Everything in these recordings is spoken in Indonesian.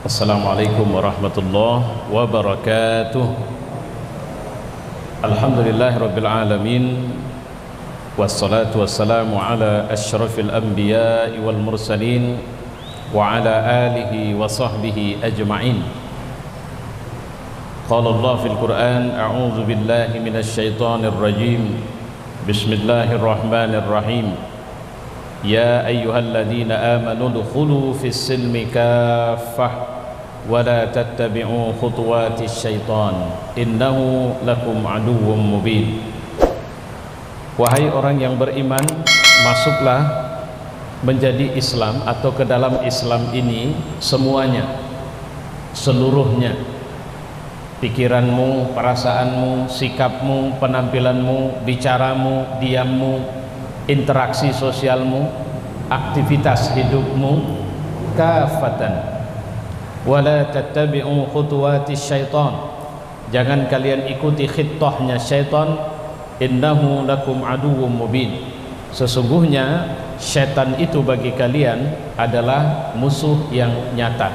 Assalamualaikum warahmatullahi wabarakatuh. Alhamdulillahirabbil alamin. Wassalatu wassalamu ala asyrafil anbiya'i wal mursalin wa ala alihi wa sahbihi ajma'in. Qala Allah fil Qur'an, a'udzu billahi minasy syaithanir rajim. Bismillahirrahmanirrahim. Ya ayyuhalladzina amanu dkhulu fis silmi kaffah wa la tattabi'u khutuwatis syaitan innahu lakum aduwwum mubin. Wahai orang yang beriman, masuklah menjadi Islam atau ke dalam Islam ini semuanya, seluruhnya, pikiranmu, perasaanmu, sikapmu, penampilanmu, bicaramu, diammu, interaksi sosialmu, aktivitas hidupmu, kafatan. Wala tattabi'u khutuwatis syaitan. Jangan kalian ikuti khitahnya syaitan. Innahu lakum aduwwum mubin. Sesungguhnya syaitan itu bagi kalian adalah musuh yang nyata.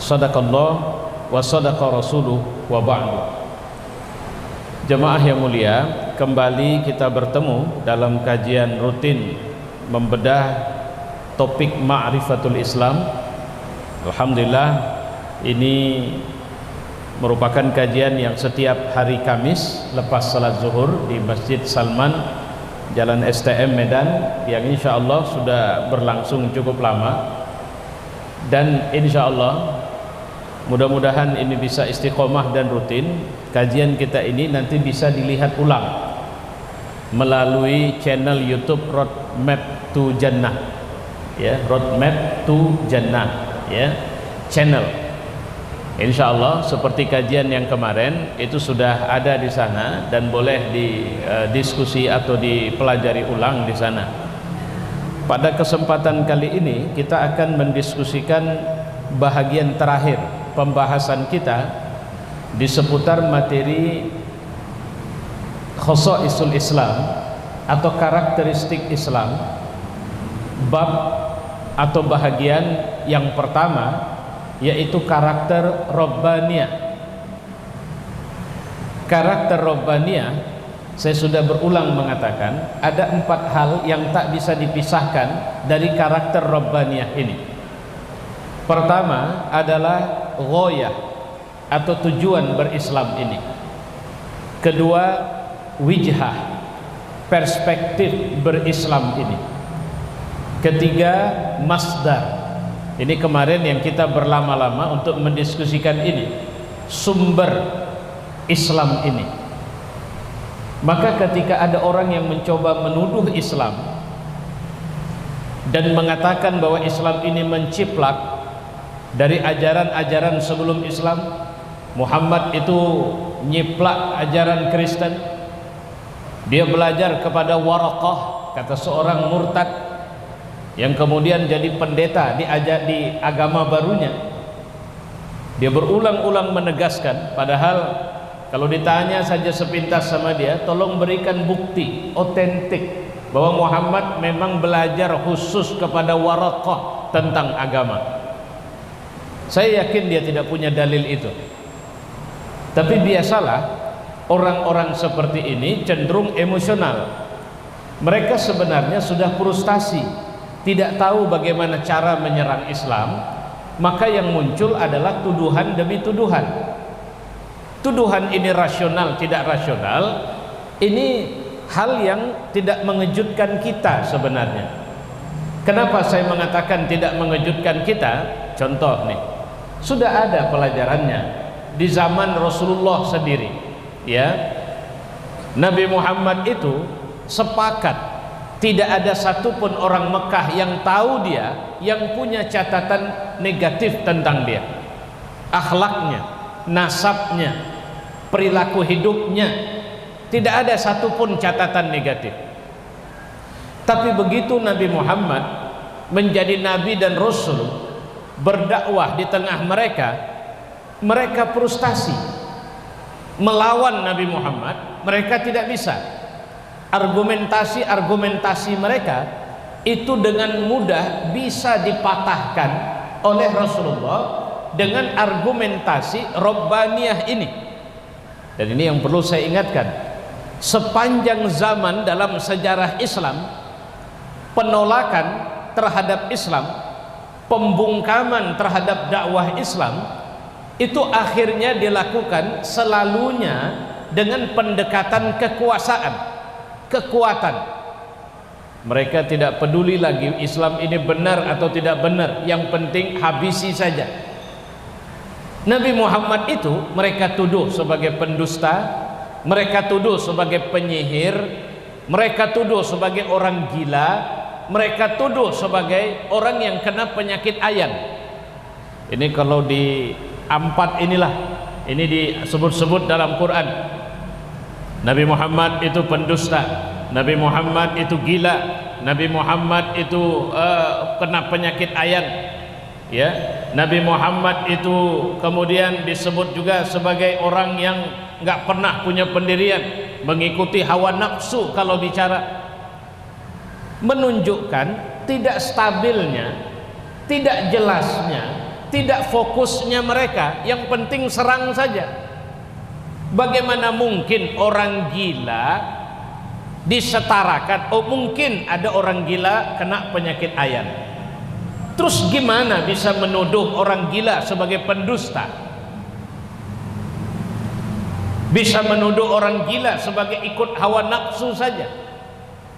Shadaqallah wa shadaqa rasuluh wa ba'du. Jemaah yang mulia, kembali kita bertemu dalam kajian rutin membedah topik ma'rifatul Islam. Alhamdulillah, ini merupakan kajian yang setiap hari Kamis lepas salat zuhur di Masjid Salman, Jalan STM Medan, yang insya Allah sudah berlangsung cukup lama, dan insya Allah mudah-mudahan ini bisa istiqomah dan rutin. Kajian kita ini nanti bisa dilihat ulang melalui channel YouTube Roadmap to Jannah, ya, Roadmap to Jannah, ya, channel. Insya Allah seperti kajian yang kemarin itu sudah ada di sana dan boleh didiskusi atau dipelajari ulang di sana. Pada kesempatan kali ini kita akan mendiskusikan bahagian terakhir pembahasan kita di seputar materi khosaisul Islam atau karakteristik Islam. Bab atau bahagian yang pertama yaitu karakter Rabbaniyah. Karakter Rabbaniyah, saya sudah berulang mengatakan ada 4 hal yang tak bisa dipisahkan dari karakter Rabbaniyah ini. Pertama adalah ghoyah atau tujuan berislam ini. Kedua, wijhah, perspektif berislam ini. Ketiga, masdar. Ini kemarin yang kita berlama-lama untuk mendiskusikan ini, sumber Islam ini. Maka ketika ada orang yang mencoba menuduh Islam dan mengatakan bahwa Islam ini menciplak dari ajaran-ajaran sebelum Islam, Muhammad itu nyiplak ajaran Kristen, dia belajar kepada Waraqah, kata seorang murtad yang kemudian jadi pendeta di agama barunya. Dia berulang-ulang menegaskan, padahal kalau ditanya saja sepintas sama dia, tolong berikan bukti otentik bahwa Muhammad memang belajar khusus kepada Waraqah tentang agama. Saya yakin dia tidak punya dalil itu. Tapi biasalah orang-orang seperti ini cenderung emosional. Mereka sebenarnya sudah frustasi, tidak tahu bagaimana cara menyerang Islam, maka yang muncul adalah tuduhan demi tuduhan. Tuduhan ini rasional, tidak rasional, ini hal yang tidak mengejutkan kita sebenarnya. Kenapa saya mengatakan tidak mengejutkan kita? Contoh nih, sudah ada pelajarannya di zaman Rasulullah sendiri, ya. Nabi Muhammad itu sepakat tidak ada satupun orang Mekah yang tahu dia, yang punya catatan negatif tentang dia. Akhlaknya, nasabnya, perilaku hidupnya, tidak ada satupun catatan negatif. Tapi begitu Nabi Muhammad menjadi Nabi dan Rasul, berdakwah di tengah mereka, mereka frustasi melawan Nabi Muhammad, mereka tidak bisa. argumentasi mereka itu dengan mudah bisa dipatahkan oleh Rasulullah dengan argumentasi Rabbaniyah ini. Dan ini yang perlu saya ingatkan, sepanjang zaman dalam sejarah Islam, penolakan terhadap Islam, pembungkaman terhadap dakwah Islam itu akhirnya dilakukan selalunya dengan pendekatan kekuasaan, kekuatan. Mereka tidak peduli lagi Islam ini benar atau tidak benar, yang penting habisi saja. Nabi Muhammad itu mereka tuduh sebagai pendusta, mereka tuduh sebagai penyihir, mereka tuduh sebagai orang gila, mereka tuduh sebagai orang yang kena penyakit ayan. Ini kalau di empat inilah, ini disebut-sebut dalam Quran. Nabi Muhammad itu pendusta, Nabi Muhammad itu gila, Nabi Muhammad itu kena penyakit ayan, ya. Nabi Muhammad itu kemudian disebut juga sebagai orang yang nggak pernah punya pendirian, mengikuti hawa nafsu kalau bicara. Menunjukkan tidak stabilnya, tidak jelasnya, tidak fokusnya mereka, yang penting serang saja. Bagaimana mungkin orang gila disetarakan? Oh, mungkin ada orang gila kena penyakit ayan. Terus gimana bisa menuduh orang gila sebagai pendusta? Bisa menuduh orang gila sebagai ikut hawa nafsu saja?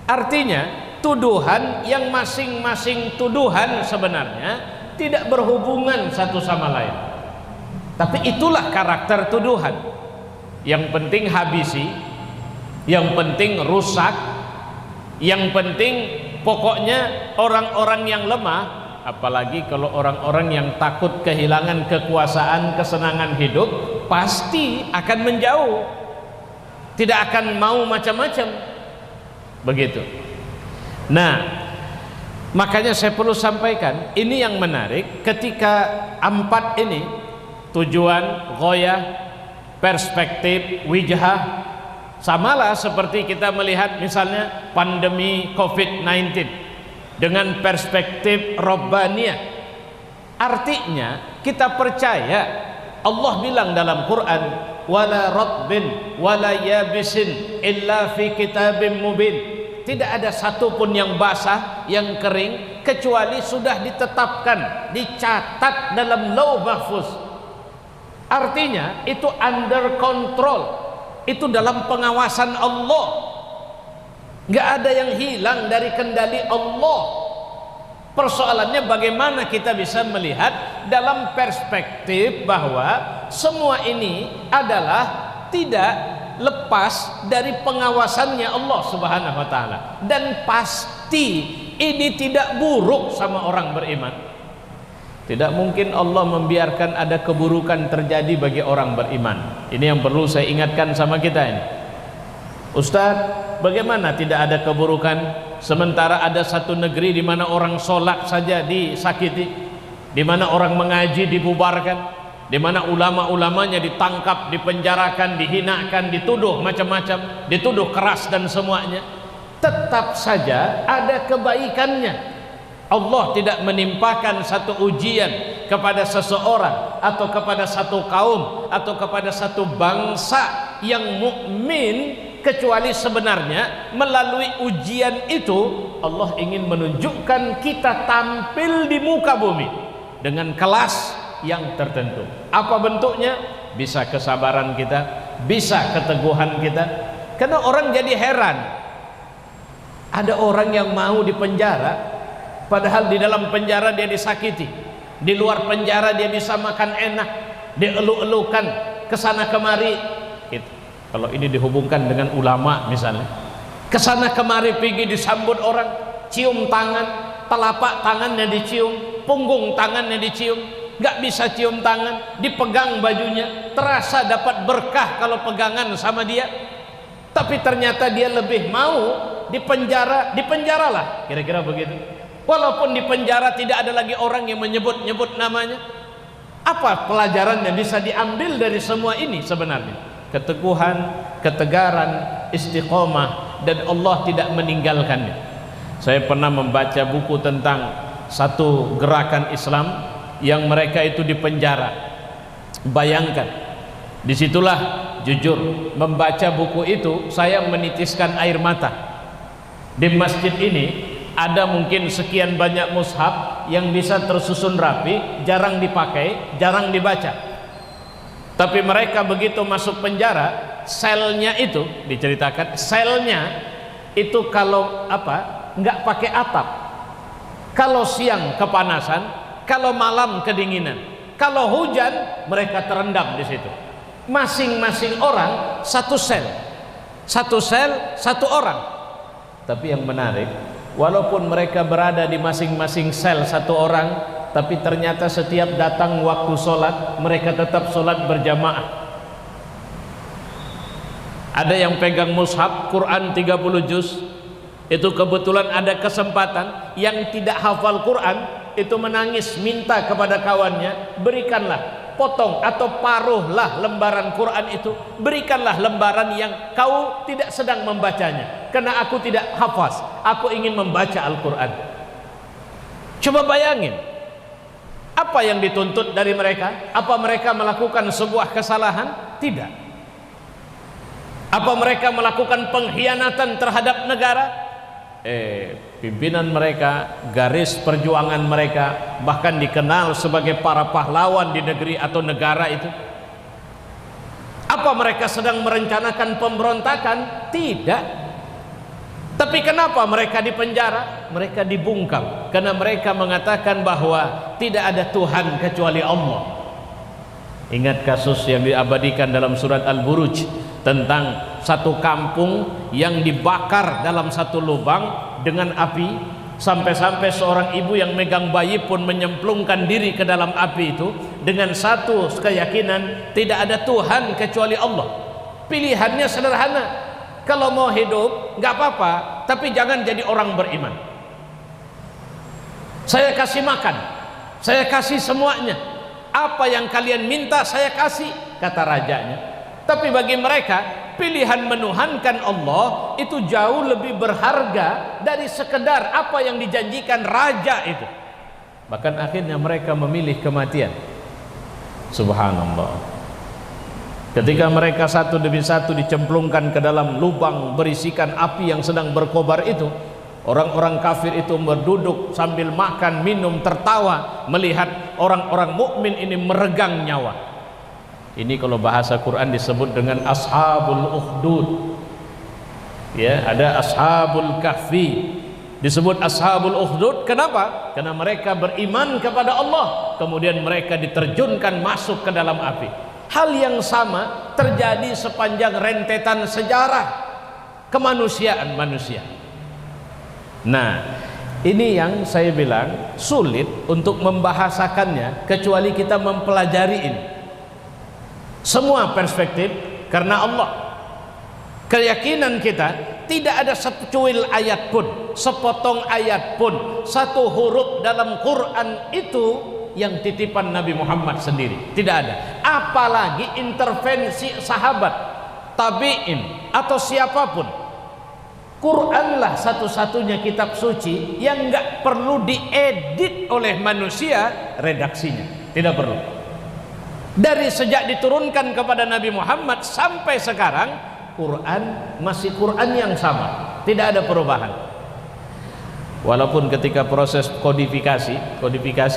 Artinya tuduhan yang masing-masing tuduhan sebenarnya tidak berhubungan satu sama lain. Tapi itulah karakter tuduhan. Yang penting habisi, yang penting rusak, yang penting pokoknya orang-orang yang lemah, apalagi kalau orang-orang yang takut kehilangan kekuasaan, kesenangan hidup, pasti akan menjauh, tidak akan mau macam-macam begitu. Nah, makanya saya perlu sampaikan, ini yang menarik ketika empat ini, tujuan, ghoyah, perspektif, wijhah, samalah seperti kita melihat misalnya pandemi COVID-19 dengan perspektif Rabbaniyah. Artinya kita percaya Allah bilang dalam Quran, wala rabbin wala yabisin illa fi kitabim mubin. Tidak ada satupun yang basah, yang kering, kecuali sudah ditetapkan, dicatat dalam lauh mahfuz. Artinya itu under control, itu dalam pengawasan Allah, nggak ada yang hilang dari kendali Allah. Persoalannya bagaimana kita bisa melihat dalam perspektif bahwa semua ini adalah tidak lepas dari pengawasannya Allah Subhanahu wa taala, dan pasti ini tidak buruk sama orang beriman. Tidak mungkin Allah membiarkan ada keburukan terjadi bagi orang beriman. Ini yang perlu saya ingatkan sama kita ini. Ustaz, bagaimana tidak ada keburukan sementara ada satu negeri di mana orang sholat saja disakiti, di mana orang mengaji dibubarkan, di mana ulama-ulamanya ditangkap, dipenjarakan, dihinakan, dituduh macam-macam, dituduh keras dan semuanya. Tetap saja ada kebaikannya. Allah tidak menimpakan satu ujian kepada seseorang atau kepada satu kaum atau kepada satu bangsa yang mukmin kecuali sebenarnya melalui ujian itu Allah ingin menunjukkan kita tampil di muka bumi dengan kelas yang tertentu. Apa bentuknya? Bisa kesabaran kita, bisa keteguhan kita. Karena orang jadi heran, ada orang yang mau dipenjara padahal di dalam penjara dia disakiti, di luar penjara dia bisa makan enak, dielu-elukan kesana kemari gitu. Kalau ini dihubungkan dengan ulama misalnya, kesana kemari pergi disambut orang, cium tangan, telapak tangannya dicium, punggung tangannya dicium, nggak bisa cium tangan, dipegang bajunya, terasa dapat berkah kalau pegangan sama dia, tapi ternyata dia lebih mau dipenjara, dipenjaralah, kira-kira begitu. Walaupun di penjara tidak ada lagi orang yang menyebut-nyebut namanya. Apa pelajaran yang bisa diambil dari semua ini sebenarnya? Keteguhan, ketegaran, istiqomah dan Allah tidak meninggalkannya. Saya pernah membaca buku tentang satu gerakan Islam yang mereka itu dipenjara. Bayangkan, disitulah jujur membaca buku itu saya menitiskan air mata. Di masjid ini ada mungkin sekian banyak mushaf yang bisa tersusun rapi, jarang dipakai, jarang dibaca. Tapi mereka begitu masuk penjara, selnya itu diceritakan, selnya itu kalau nggak pakai atap. Kalau siang kepanasan, kalau malam kedinginan, kalau hujan mereka terendam di situ. Masing-masing orang satu sel, satu orang. Tapi yang menarik, walaupun mereka berada di masing-masing sel satu orang, tapi ternyata setiap datang waktu sholat mereka tetap sholat berjamaah. Ada yang pegang mushaf Quran 30 juz, itu kebetulan ada kesempatan, yang tidak hafal Quran itu menangis minta kepada kawannya, berikanlah, potong atau paruhlah lembaran Quran itu, berikanlah lembaran yang kau tidak sedang membacanya, karena aku tidak hafaz, aku ingin membaca Al-Quran. Coba bayangin, apa yang dituntut dari mereka? Apa mereka melakukan sebuah kesalahan? Tidak. Apa mereka melakukan pengkhianatan terhadap negara? Pimpinan mereka, garis perjuangan mereka bahkan dikenal sebagai para pahlawan di negeri atau negara itu. Apa mereka sedang merencanakan pemberontakan? Tidak. Tapi kenapa mereka dipenjara? Mereka dibungkam karena mereka mengatakan bahwa tidak ada Tuhan kecuali Allah. Ingat kasus yang diabadikan dalam surat Al-Buruj tentang satu kampung yang dibakar dalam satu lubang dengan api, sampai-sampai seorang ibu yang megang bayi pun menyemplungkan diri ke dalam api itu dengan satu keyakinan tidak ada Tuhan kecuali Allah. Pilihannya sederhana, kalau mau hidup nggak apa-apa, tapi jangan jadi orang beriman. Saya kasih makan, saya kasih semuanya, apa yang kalian minta saya kasih, kata rajanya. Tapi bagi mereka pilihan menuhankan Allah itu jauh lebih berharga dari sekedar apa yang dijanjikan raja itu. Bahkan akhirnya mereka memilih kematian. Subhanallah. Ketika mereka satu demi satu dicemplungkan ke dalam lubang berisikan api yang sedang berkobar itu, orang-orang kafir itu berduduk sambil makan, minum, tertawa melihat orang-orang mukmin ini meregang nyawa. Ini kalau bahasa Quran disebut dengan ashabul ukhdud. Ya, ada ashabul kahfi. Disebut ashabul ukhdud kenapa? Karena mereka beriman kepada Allah, kemudian mereka diterjunkan masuk ke dalam api. Hal yang sama terjadi sepanjang rentetan sejarah kemanusiaan manusia. Nah, ini yang saya bilang sulit untuk membahasakannya kecuali kita mempelajari ini. Semua perspektif karena Allah. Keyakinan kita tidak ada secuil ayat pun, sepotong ayat pun, satu huruf dalam Quran itu yang titipan Nabi Muhammad sendiri. Tidak ada. Apalagi intervensi sahabat, tabi'in atau siapapun. Quranlah satu-satunya kitab suci yang nggak perlu diedit oleh manusia redaksinya. Tidak perlu. Dari sejak diturunkan kepada Nabi Muhammad sampai sekarang, Quran masih Quran yang sama, tidak ada perubahan. Walaupun ketika proses kodifikasi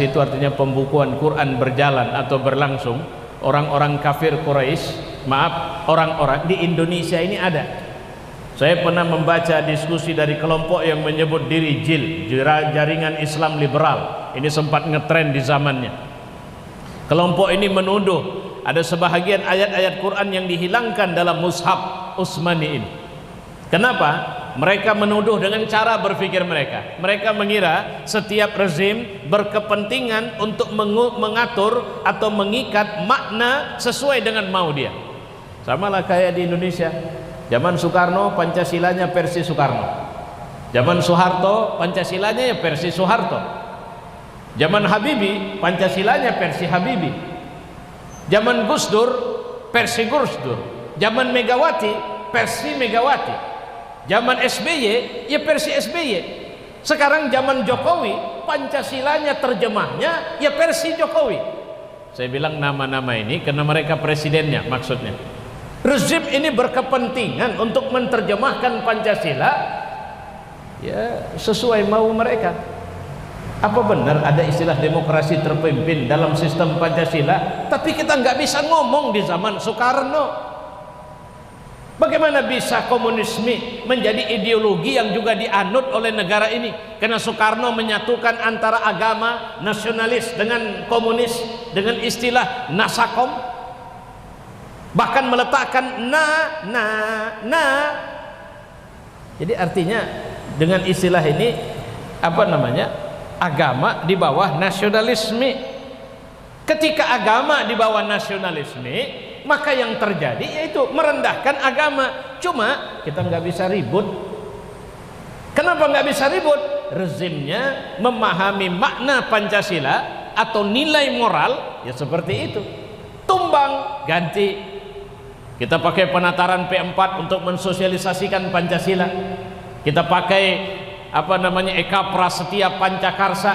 itu artinya pembukuan Quran berjalan atau berlangsung, orang-orang kafir Quraisy, orang-orang di Indonesia ini ada. Saya pernah membaca diskusi dari kelompok yang menyebut diri JIL, Jaringan Islam Liberal. Ini sempat ngetren di zamannya. Kelompok ini menuduh ada sebahagian ayat-ayat Quran yang dihilangkan dalam mushaf Utsmani ini. Kenapa? Mereka menuduh dengan cara berpikir mereka. Mereka mengira setiap rezim berkepentingan untuk mengatur atau mengikat makna sesuai dengan mau dia. Samalah kayak di Indonesia. Zaman Soekarno Pancasilanya versi Soekarno. Zaman Soeharto Pancasilanya ya versi Soeharto. Zaman Habibie Pancasilanya versi Habibie. Zaman Gus Dur versi Gus Dur. Zaman Megawati versi Megawati. Zaman SBY ya versi SBY. Sekarang zaman Jokowi, Pancasilanya terjemahnya ya versi Jokowi. Saya bilang nama-nama ini karena mereka presidennya, maksudnya rezim ini berkepentingan untuk menerjemahkan Pancasila ya sesuai mau mereka. Apa benar ada istilah demokrasi terpimpin dalam sistem Pancasila? Tapi kita nggak bisa ngomong di zaman Soekarno. Bagaimana bisa komunisme menjadi ideologi yang juga dianut oleh negara ini? Karena Soekarno menyatukan antara agama nasionalis dengan komunis dengan istilah nasakom, bahkan meletakkan na. Jadi artinya dengan istilah ini apa namanya? Agama di bawah nasionalisme. Ketika agama di bawah nasionalisme, maka yang terjadi yaitu merendahkan agama. Cuma kita nggak bisa ribut. Kenapa nggak bisa ribut? Rezimnya memahami makna Pancasila atau nilai moral ya seperti itu. Tumbang ganti. Kita pakai penataran P4 untuk mensosialisasikan Pancasila. Kita pakai apa namanya Eka Prasetya Pancakarsa,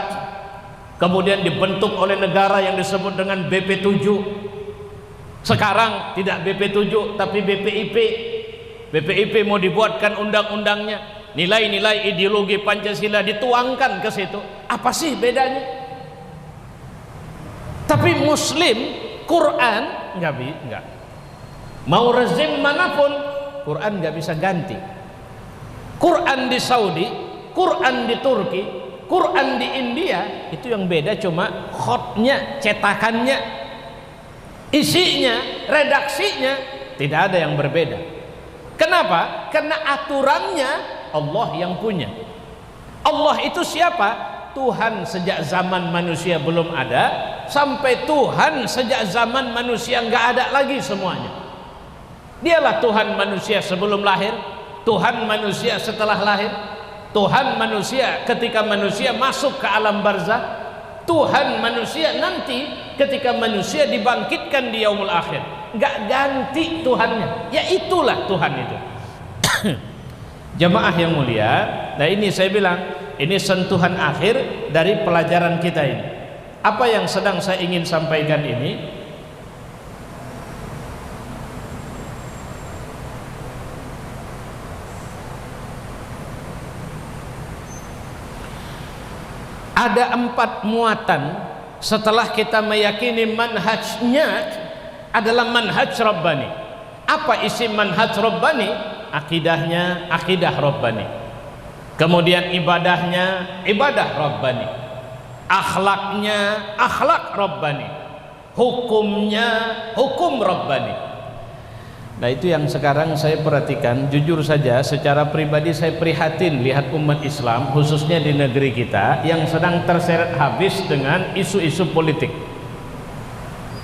kemudian dibentuk oleh negara yang disebut dengan BP7. Sekarang tidak BP7 tapi BPIP. BPIP mau dibuatkan undang-undangnya, nilai-nilai ideologi Pancasila dituangkan ke situ. Apa sih bedanya? Tapi Muslim Quran enggak. Mau rezim manapun Quran nggak bisa ganti. Quran di Saudi, Quran di Turki, Quran di India itu yang beda cuma khotnya, cetakannya, isinya, redaksinya tidak ada yang berbeda. Kenapa? Karena aturannya Allah yang punya. Allah itu siapa? Tuhan sejak zaman manusia belum ada sampai Tuhan sejak zaman manusia nggak ada lagi semuanya. Dialah Tuhan manusia sebelum lahir, Tuhan manusia setelah lahir, Tuhan manusia ketika manusia masuk ke alam barzah, Tuhan manusia nanti ketika manusia dibangkitkan di yaumul akhir. Nggak ganti Tuhannya, ya itulah Tuhan itu. Jamaah yang mulia, nah ini saya bilang ini sentuhan akhir dari pelajaran kita ini. Apa yang sedang saya ingin sampaikan ini, ada 4 muatan setelah kita meyakini manhajnya adalah manhaj Rabbani. Apa isi manhaj Rabbani? Akidahnya akidah Rabbani, kemudian ibadahnya ibadah Rabbani, akhlaknya akhlak Rabbani, hukumnya hukum Rabbani. Nah itu yang sekarang saya perhatikan, jujur saja secara pribadi saya prihatin lihat umat Islam khususnya di negeri kita yang sedang terseret habis dengan isu-isu politik.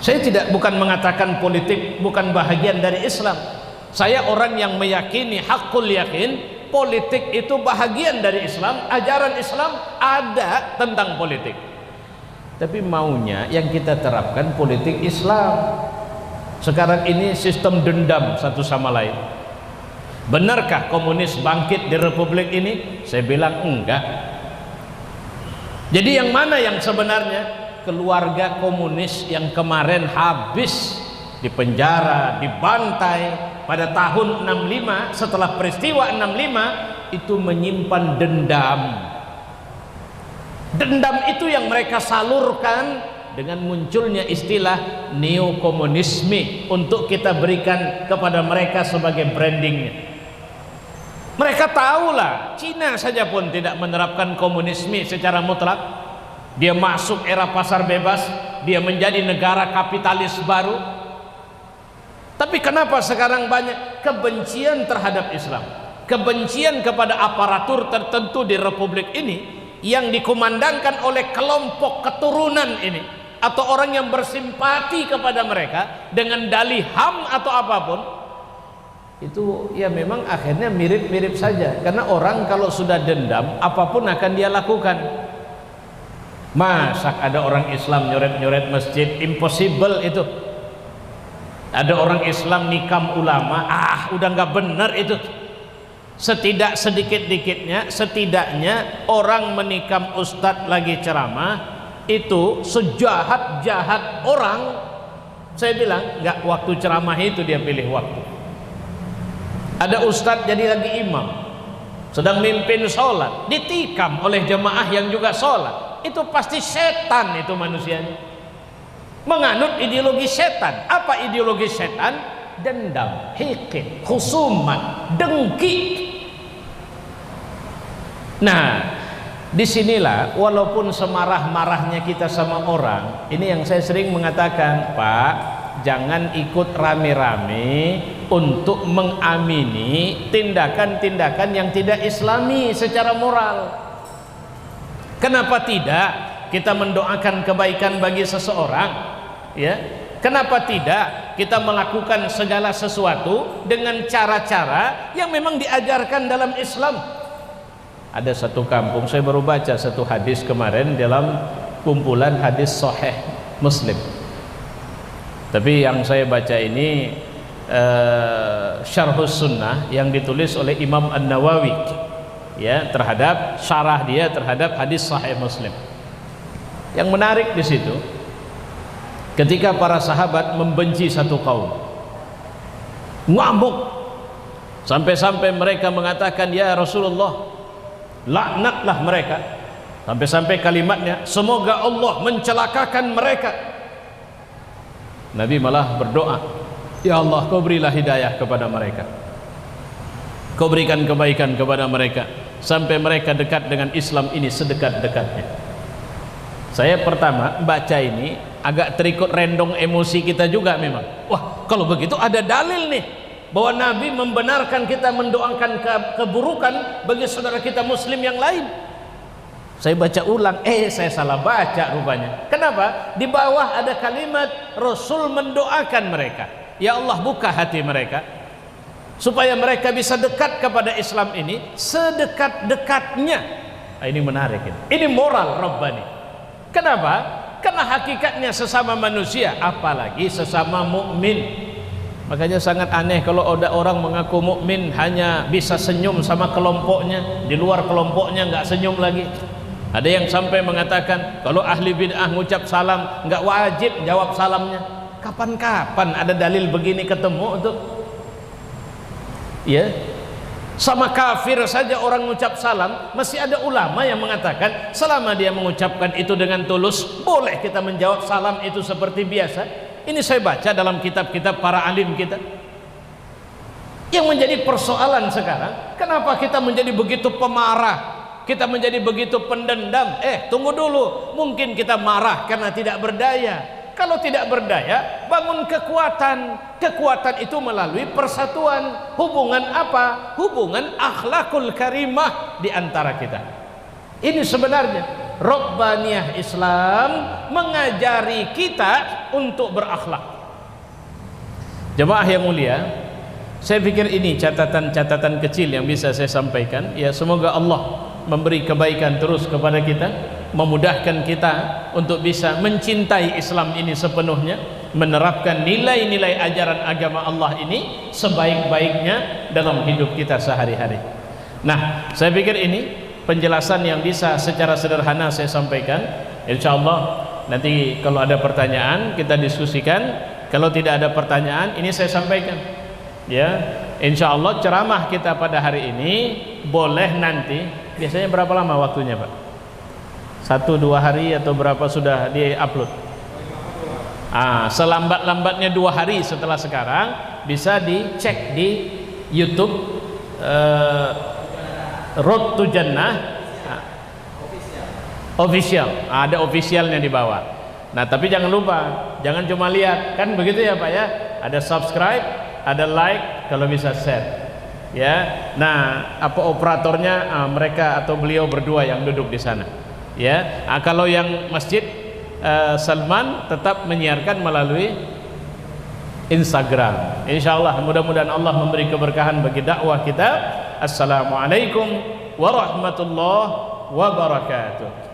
Saya bukan mengatakan politik bukan bahagian dari Islam. Saya orang yang meyakini hakul yakin politik itu bahagian dari Islam, ajaran Islam ada tentang politik. Tapi maunya yang kita terapkan politik Islam. Sekarang ini sistem dendam satu sama lain. Benarkah komunis bangkit di republik ini? Saya bilang enggak. Jadi yang mana yang sebenarnya? Keluarga komunis yang kemarin habis di penjara, dibantai pada tahun 65, setelah peristiwa 65 itu menyimpan dendam. Dendam itu yang mereka salurkan dengan munculnya istilah neokomunisme untuk kita berikan kepada mereka sebagai brandingnya. Mereka tahulah Cina saja pun tidak menerapkan komunisme secara mutlak. Dia masuk era pasar bebas, dia menjadi negara kapitalis baru. Tapi kenapa sekarang banyak kebencian terhadap Islam, kebencian kepada aparatur tertentu di republik ini yang dikumandangkan oleh kelompok keturunan ini atau orang yang bersimpati kepada mereka dengan dalih HAM atau apapun. Itu ya memang akhirnya mirip-mirip saja, karena orang kalau sudah dendam apapun akan dia lakukan. Masa ada orang Islam nyoret-nyoret masjid? Impossible itu. Ada orang Islam nikam ulama, udah nggak benar itu. setidaknya orang menikam ustadz lagi ceramah itu sejahat-jahat orang. Saya bilang nggak waktu ceramah itu dia pilih waktu. Ada ustadz jadi lagi imam, sedang mimpin sholat, ditikam oleh jemaah yang juga sholat. Itu pasti setan itu manusianya, menganut ideologi setan. Apa ideologi setan? Dendam, hikid, khusumat, dengki. Nah, disinilah walaupun semarah-marahnya kita sama orang, ini yang saya sering mengatakan, Pak, jangan ikut rame-rame untuk mengamini tindakan-tindakan yang tidak islami secara moral. Kenapa tidak kita mendoakan kebaikan bagi seseorang? Ya, kenapa tidak kita melakukan segala sesuatu dengan cara-cara yang memang diajarkan dalam Islam? Ada satu kampung, saya baru baca satu hadis kemarin dalam kumpulan hadis Sahih Muslim. Tapi yang saya baca ini Syarhus Sunnah yang ditulis oleh Imam An-Nawawi, ya, terhadap syarah dia terhadap hadis Sahih Muslim. Yang menarik di situ, ketika para sahabat membenci satu kaum, ngamuk, sampai-sampai mereka mengatakan, ya Rasulullah, laknatlah mereka. Sampai-sampai kalimatnya, semoga Allah mencelakakan mereka. Nabi malah berdoa, ya Allah, kau berilah hidayah kepada mereka, kau berikan kebaikan kepada mereka, sampai mereka dekat dengan Islam ini sedekat-dekatnya. Saya pertama baca ini agak terikut rendong emosi kita juga memang. Wah, kalau begitu ada dalil nih bahwa Nabi membenarkan kita mendoakan keburukan bagi saudara kita muslim yang lain. Saya baca ulang, saya salah baca rupanya. Kenapa? Di bawah ada kalimat Rasul mendoakan mereka, ya Allah, buka hati mereka supaya mereka bisa dekat kepada Islam ini sedekat-dekatnya. Nah, ini menarik ini moral Rabbani. Kenapa? Karena hakikatnya sesama manusia, apalagi sesama mukmin. Makanya sangat aneh kalau ada orang mengaku mukmin hanya bisa senyum sama kelompoknya, di luar kelompoknya nggak senyum lagi. Ada yang sampai mengatakan kalau ahli bid'ah ngucap salam nggak wajib jawab salamnya. Kapan-kapan ada dalil begini ketemu tuh? Ya, sama kafir saja orang ngucap salam, masih ada ulama yang mengatakan selama dia mengucapkan itu dengan tulus, boleh kita menjawab salam itu seperti biasa. Ini saya baca dalam kitab-kitab para alim kita. Yang menjadi persoalan sekarang, kenapa kita menjadi begitu pemarah, kita menjadi begitu pendendam? Tunggu dulu, mungkin kita marah karena tidak berdaya. Kalau tidak berdaya, bangun kekuatan. Kekuatan itu melalui persatuan. Hubungan apa? Hubungan akhlakul karimah di antara kita. Ini sebenarnya Rabbaniyah Islam mengajari kita untuk berakhlak. Jemaah yang mulia, saya pikir ini catatan-catatan kecil yang bisa saya sampaikan. Ya, semoga Allah memberi kebaikan terus kepada kita, memudahkan kita untuk bisa mencintai Islam ini sepenuhnya, menerapkan nilai-nilai ajaran agama Allah ini sebaik-baiknya dalam hidup kita sehari-hari. Nah, saya pikir ini penjelasan yang bisa secara sederhana saya sampaikan. Insyaallah nanti kalau ada pertanyaan kita diskusikan. Kalau tidak ada pertanyaan, ini saya sampaikan. Ya, insyaallah ceramah kita pada hari ini boleh nanti. Biasanya berapa lama waktunya, Pak? 1-2 hari atau berapa sudah di-upload? Selambat-lambatnya 2 hari setelah sekarang bisa dicek di YouTube Road to Jannah official. Ada officialnya di bawah. Nah, tapi jangan lupa, jangan cuma lihat, kan begitu ya Pak ya. Ada subscribe, ada like, kalau bisa share. Ya. Nah, apa operatornya? Mereka atau beliau berdua yang duduk di sana. Ya. Kalau yang masjid Salman tetap menyiarkan melalui Instagram. Insyaallah mudah-mudahan Allah memberi keberkahan bagi dakwah kita. Assalamualaikum warahmatullahi wabarakatuh.